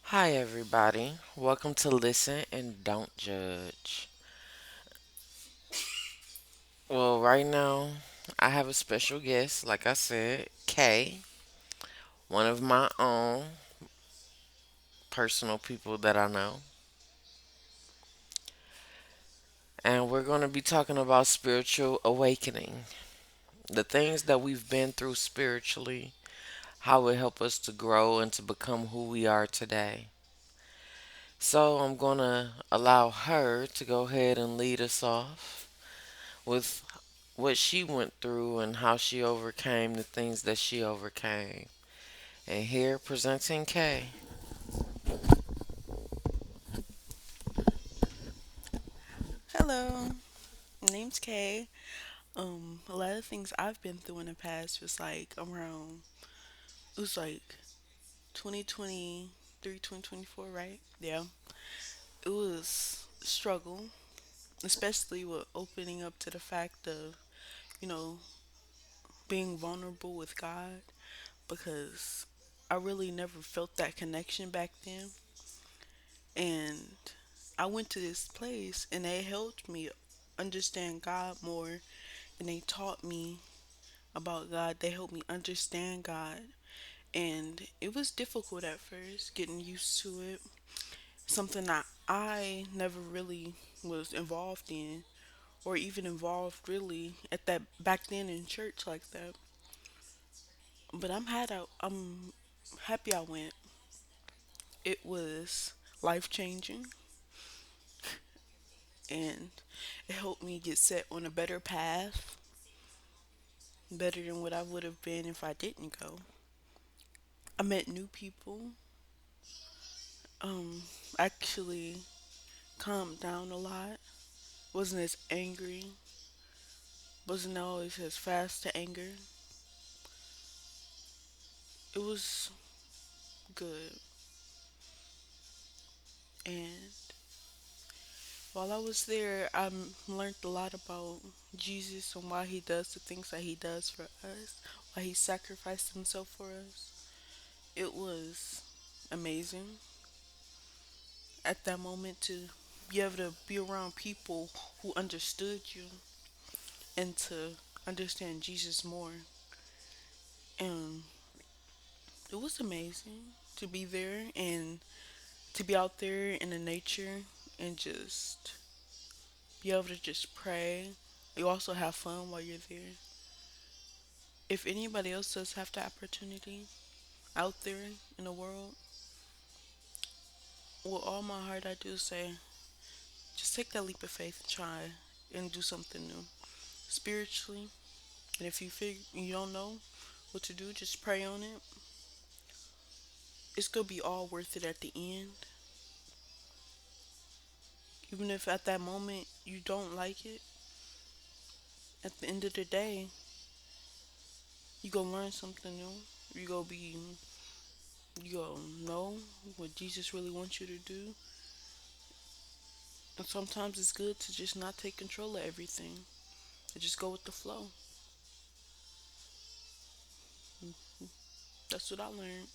Hi, everybody. Welcome to Listen and Don't Judge. Well, right now, I have a special guest, like I said, Kay, one of my own personal people that I know. And we're going to be talking about spiritual awakening, the things that we've been through spiritually, how it helped us to grow and to become who we are today. So, I'm going to allow her to go ahead and lead us off with what she went through and how she overcame the things that she overcame. And here presenting Kay. Hello, my name's Kay. A lot of things I've been through in the past was like around, it was like 2023, 2024, right? Yeah. It was a struggle, especially with opening up to the fact of, you know, being vulnerable with God because I really never felt that connection back then. And I went to this place and they helped me understand God more and they taught me about God. They helped me understand God. And it was difficult at first getting used to it. Something that I never really was involved in or even involved really at that back then in church like that. But I'm happy I went. It was life changing and it helped me get set on a better path, better than what I would have been if I didn't go. I met new people. Um Actually calmed down a lot. Wasn't as angry. Wasn't always as fast to anger. It was good. And while I was there, learned a lot about Jesus and why he does the things that he does for us, why he sacrificed himself for us. It was amazing at that moment to be able to be around people who understood you and to understand Jesus more. And it was amazing to be there and to be out there in the nature and just be able to just pray. You also have fun while you're there. If anybody else does have the opportunity out there in the world, with all my heart, I do say just take that leap of faith and try and do something new spiritually. And if you feel you don't know what to do, just pray on it. It's gonna be all worth it at the end. Even if at that moment you don't like it, at the end of the day, you gonna learn something new. You gonna be you gonna know what Jesus really wants you to do. And sometimes it's good to just not take control of everything and just go with the flow. That's what I learned.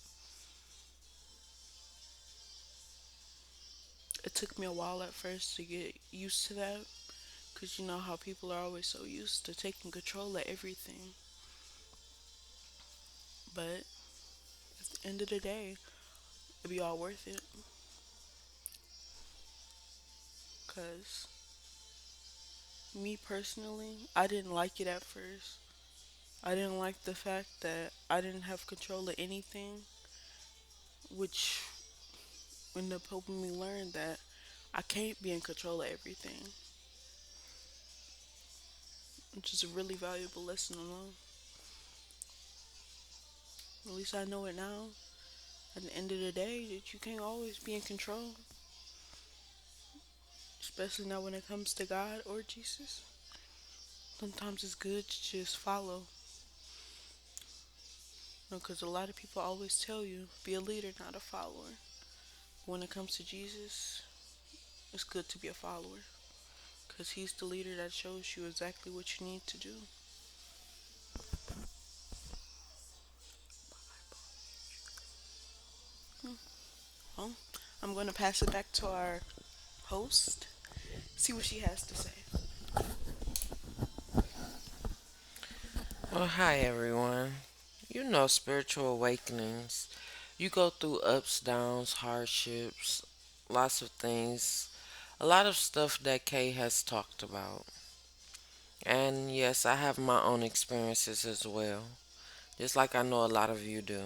It took me a while at first to get used to that because you know how people are always so used to taking control of everything. But at the end of the day, it'll be all worth it because me personally, I didn't like it at first. I didn't like the fact that I didn't have control of anything, which ended up helping me learn that I can't be in control of everything, which is a really valuable lesson to learn. At least I know it now. At the end of the day, that you can't always be in control, especially not when it comes to God or Jesus. Sometimes it's good to just follow, because a lot of people always tell you be a leader, not a follower. When it comes to Jesus, it's good to be a follower because he's the leader that shows you exactly what you need to do. Hmm. Well, I'm going to pass it back to our host, see what she has to say. Well, hi everyone. You know, spiritual awakenings. You go through ups, downs, hardships, lots of things, a lot of stuff that Kay has talked about. And yes, I have my own experiences as well, just like I know a lot of you do.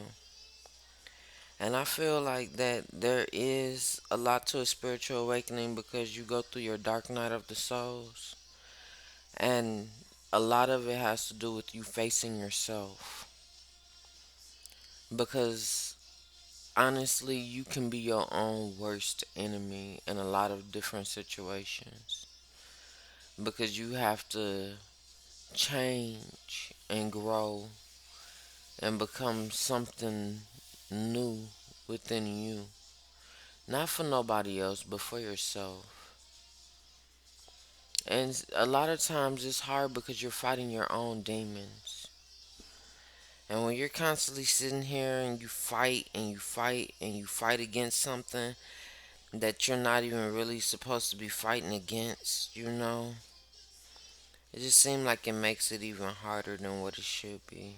And I feel like that there is a lot to a spiritual awakening because you go through your dark night of the souls, and a lot of it has to do with you facing yourself. Because honestly, you can be your own worst enemy in a lot of different situations because you have to change and grow and become something new within you. Not for nobody else, but for yourself. And a lot of times it's hard because you're fighting your own demons. And when you're constantly sitting here and you fight and you fight and you fight against something that you're not even really supposed to be fighting against, it just seems like it makes it even harder than what it should be.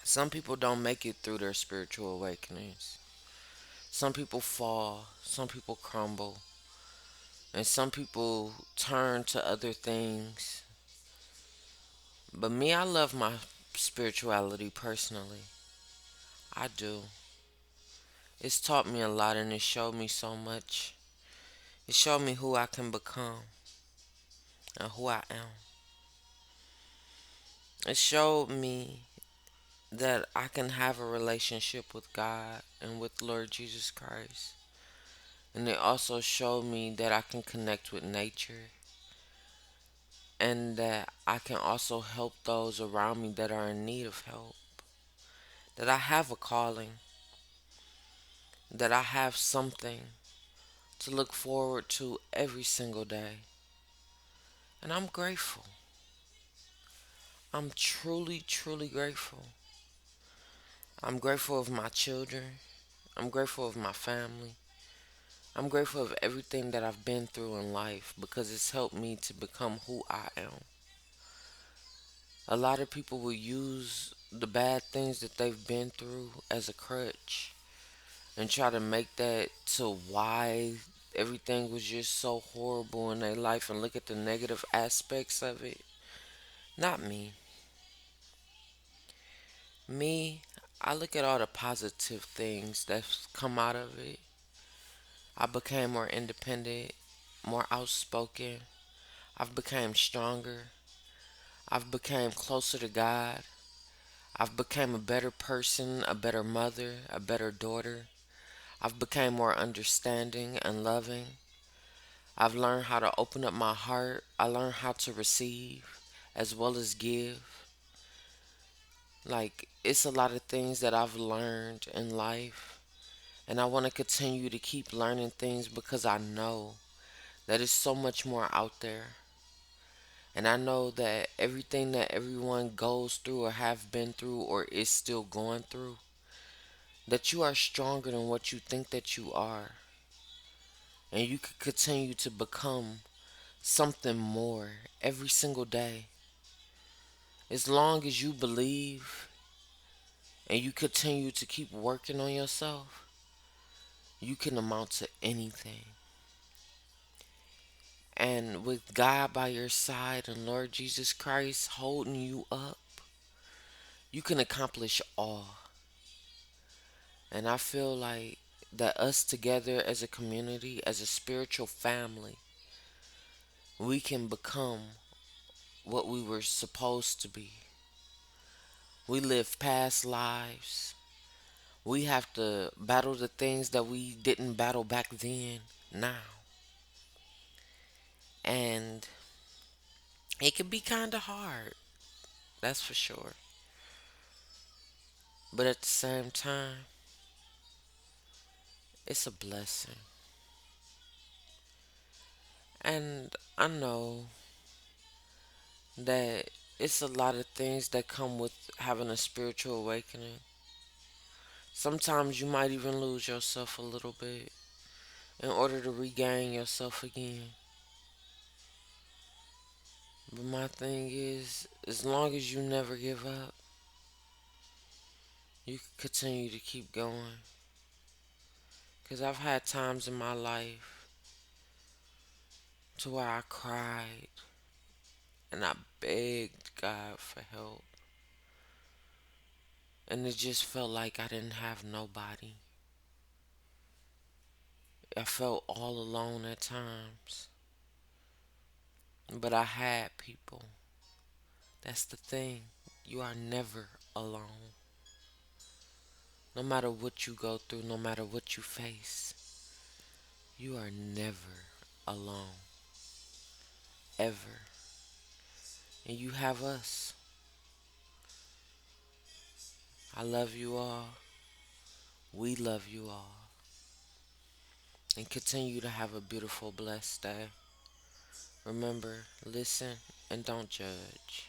Some people don't make it through their spiritual awakenings. Some people fall, some people crumble, and some people turn to other things. But me, I love my spirituality personally. I do. It's taught me a lot and it showed me so much. It showed me who I can become and who I am. It showed me that I can have a relationship with God and with Lord Jesus Christ. And it also showed me that I can connect with nature and that I can also help those around me that are in need of help. That I have a calling, that I have something to look forward to every single day. And I'm grateful. I'm truly, truly grateful. I'm grateful of my children. I'm grateful of my family. I'm grateful of everything that I've been through in life because it's helped me to become who I am. A lot of people will use the bad things that they've been through as a crutch and try to make that to why everything was just so horrible in their life and look at the negative aspects of it. Not me. Me, I look at all the positive things that's come out of it. I became more independent, more outspoken. I've become stronger. I've become closer to God. I've become a better person, a better mother, a better daughter. I've become more understanding and loving. I've learned how to open up my heart. I learned how to receive as well as give. Like, it's a lot of things that I've learned in life. And I want to continue to keep learning things because I know that it's so much more out there. And I know that everything that everyone goes through or have been through or is still going through, that you are stronger than what you think that you are. And you could continue to become something more every single day. As long as you believe and you continue to keep working on yourself, you can amount to anything. And with God by your side and Lord Jesus Christ holding you up, you can accomplish all. And I feel like that us together as a community, as a spiritual family, we can become what we were supposed to be. We live past lives. We have to battle the things that we didn't battle back then, now. And it can be kind of hard, that's for sure. But at the same time, it's a blessing. And I know that it's a lot of things that come with having a spiritual awakening. Sometimes you might even lose yourself a little bit in order to regain yourself again. But my thing is, as long as you never give up, you can continue to keep going. Because I've had times in my life to where I cried and I begged God for help. And it just felt like I didn't have nobody. I felt all alone at times. But I had people. That's the thing. You are never alone. No matter what you go through, no matter what you face, you are never alone. Ever. And you have us. I love you all. We love you all. And continue to have a beautiful, blessed day. Remember, listen and don't judge.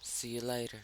See you later.